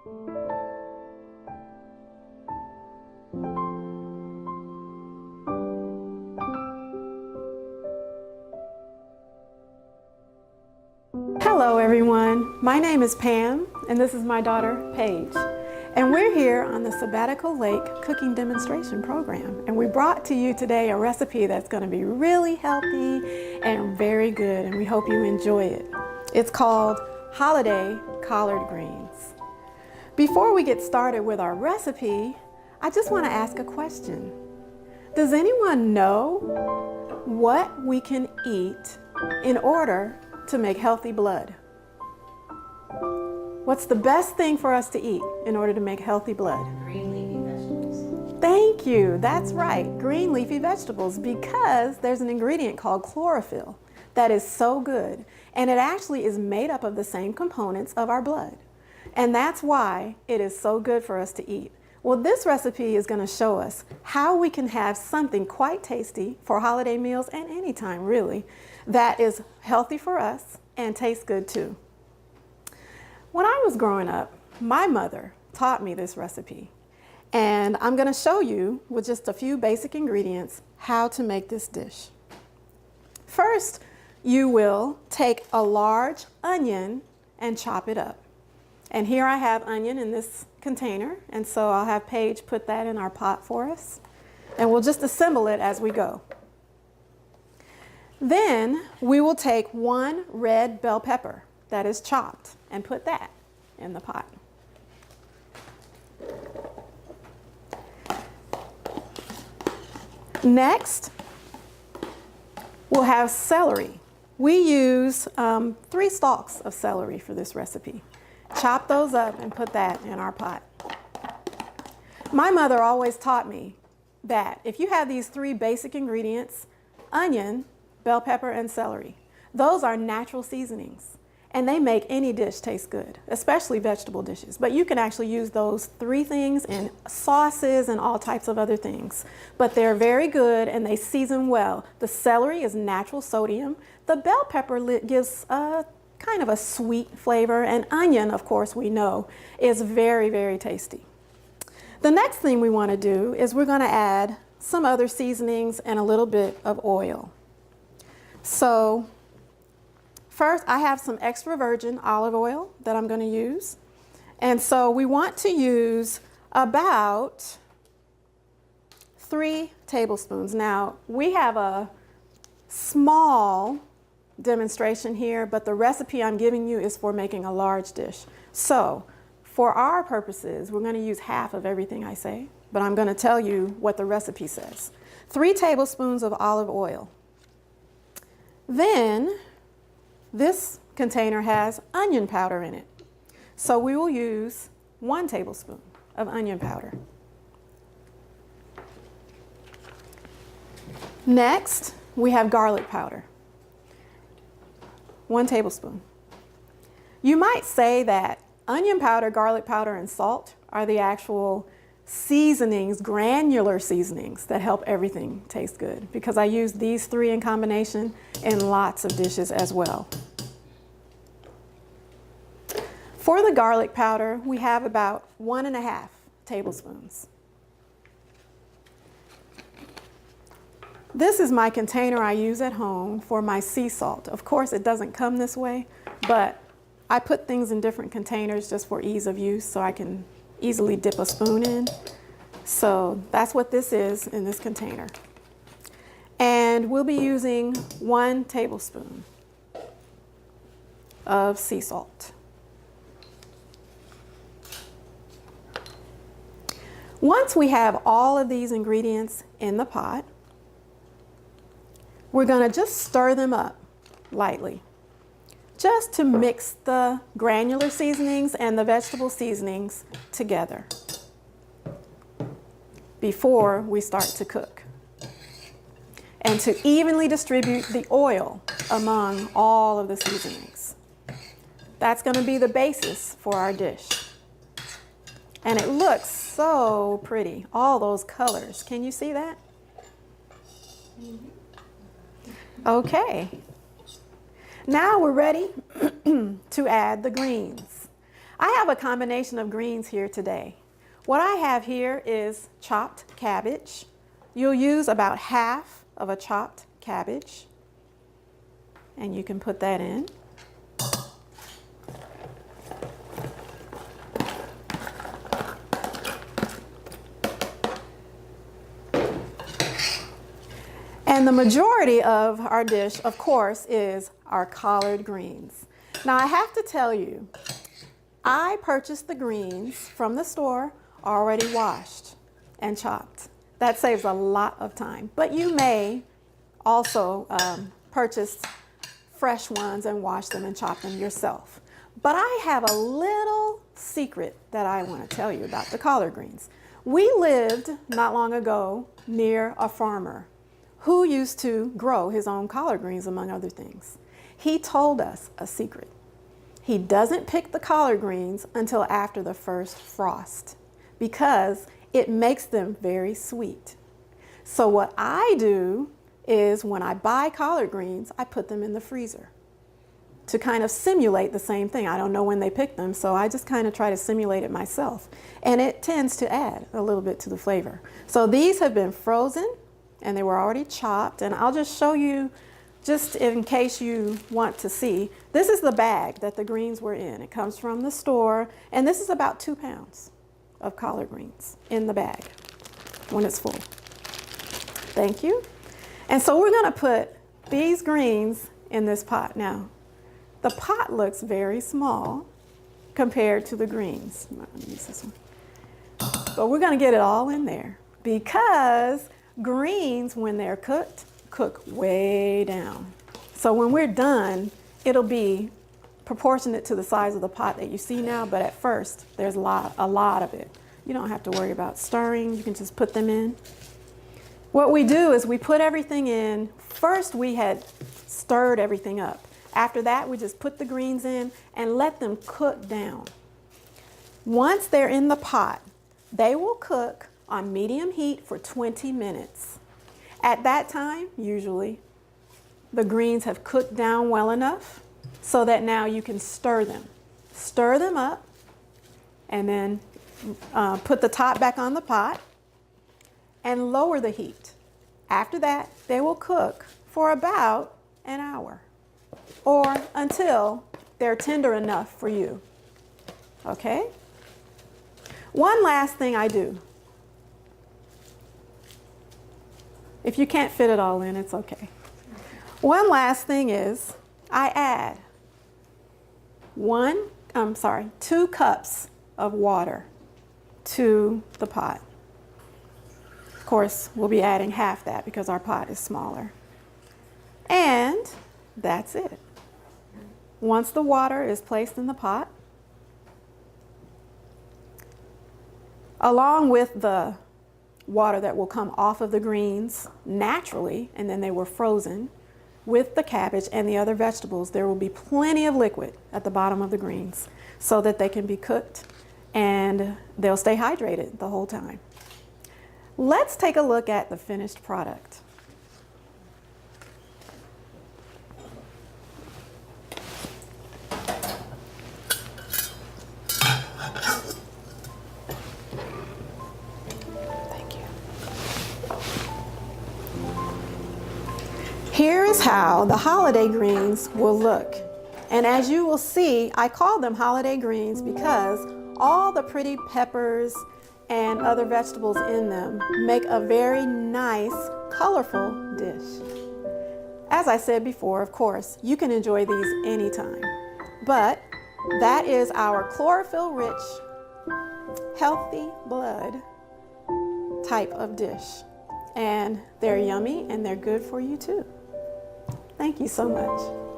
Hello everyone, my name is Pam and this is my daughter Paige, and we're here on the Sabbatical Lake Cooking Demonstration Program, and we brought to you today a recipe that's going to be really healthy and very good, and we hope you enjoy it. It's called Holiday Collard Greens. Before we get started with our recipe, I just want to ask a question. Does anyone know what we can eat in order to make healthy blood? What's the best thing for us to eat in order to make healthy blood? Green leafy vegetables. Thank you, that's right, green leafy vegetables, because there's an ingredient called chlorophyll that is so good, and it actually is made up of the same components of our blood. And that's why it is so good for us to eat. Well, this recipe is going to show us how we can have something quite tasty for holiday meals and anytime really, that is healthy for us and tastes good too. When I was growing up, my mother taught me this recipe, and I'm going to show you with just a few basic ingredients how to make this dish. First, you will take a large onion and chop it up. And here I have onion in this container, and so I'll have Paige put that in our pot for us, and we'll just assemble it as we go. Then we will take one red bell pepper that is chopped and put that in the pot. Next, we'll have celery. We use 3 stalks of celery for this recipe. Chop those up and put that in our pot. My mother always taught me that if you have these 3 basic ingredients, onion, bell pepper, and celery, those are natural seasonings, and they make any dish taste good, especially vegetable dishes. But you can actually use those 3 things in sauces and all types of other things. But they're very good and they season well. The celery is natural sodium. The bell pepper gives a kind of a sweet flavor, and onion, of course, we know is very, very tasty. The next thing we want to do is we're going to add some other seasonings and a little bit of oil. So first, I have some extra virgin olive oil that I'm going to use. And so we want to use about 3 tablespoons. Now, we have a small demonstration here, but the recipe I'm giving you is for making a large dish. So for our purposes, we're going to use half of everything I say, but I'm going to tell you what the recipe says. 3 tablespoons of olive oil. Then this container has onion powder in it. So we will use 1 tablespoon of onion powder. Next, we have garlic powder. 1 tablespoon. You might say that onion powder, garlic powder, and salt are the actual seasonings, granular seasonings that help everything taste good, because I use these 3 in combination in lots of dishes as well. For the garlic powder, we have about 1½ tablespoons. This is my container I use at home for my sea salt. Of course, it doesn't come this way, but I put things in different containers just for ease of use so I can easily dip a spoon in. So that's what this is in this container. And we'll be using 1 tablespoon of sea salt. Once we have all of these ingredients in the pot, we're going to just stir them up lightly, just to mix the granular seasonings and the vegetable seasonings together before we start to cook, and to evenly distribute the oil among all of the seasonings. That's going to be the basis for our dish. And it looks so pretty, all those colors. Can you see that? Okay. Now we're ready to add the greens. I have a combination of greens here today. What I have here is chopped cabbage. You'll use about half of a chopped cabbage, and you can put that in. And the majority of our dish, of course, is our collard greens. Now, I have to tell you, I purchased the greens from the store already washed and chopped. That saves a lot of time. But you may also purchase fresh ones and wash them and chop them yourself. But I have a little secret that I want to tell you about the collard greens. We lived not long ago near a farmer who used to grow his own collard greens, among other things. He told us a secret. He doesn't pick the collard greens until after the first frost because it makes them very sweet. So what I do is when I buy collard greens, I put them in the freezer to kind of simulate the same thing. I don't know when they pick them, so I just kind of try to simulate it myself. And it tends to add a little bit to the flavor. So these have been frozen and they were already chopped, and I'll just show you just in case you want to see. This is the bag that the greens were in. It comes from the store, and this is about 2 pounds of collard greens in the bag when it's full. Thank you. And so we're going to put these greens in this pot. Now, the pot looks very small compared to the greens. Let me use this one. But we're going to get it all in there because greens, when they're cooked, cook way down. So when we're done, it'll be proportionate to the size of the pot that you see now, but at first there's a lot of it. You don't have to worry about stirring, you can just put them in. What we do is we put everything in. First we had stirred everything up. After that we just put the greens in and let them cook down. Once they're in the pot, they will cook on medium heat for 20 minutes. At that time, usually, the greens have cooked down well enough so that now you can stir them. Stir them up and then put the top back on the pot and lower the heat. After that, they will cook for about an hour or until they're tender enough for you. Okay? One last thing I do. If you can't fit it all in, it's okay. One last thing is I add 2 cups of water to the pot. Of course, we'll be adding half that because our pot is smaller. And that's it. Once the water is placed in the pot, along with the water that will come off of the greens naturally, and then they were frozen with the cabbage and the other vegetables, there will be plenty of liquid at the bottom of the greens so that they can be cooked and they'll stay hydrated the whole time. Let's take a look at the finished product. Here is how the holiday greens will look. And as you will see, I call them holiday greens because all the pretty peppers and other vegetables in them make a very nice, colorful dish. As I said before, of course, you can enjoy these anytime. But that is our chlorophyll-rich, healthy blood type of dish. And they're yummy and they're good for you too. Thank you so much.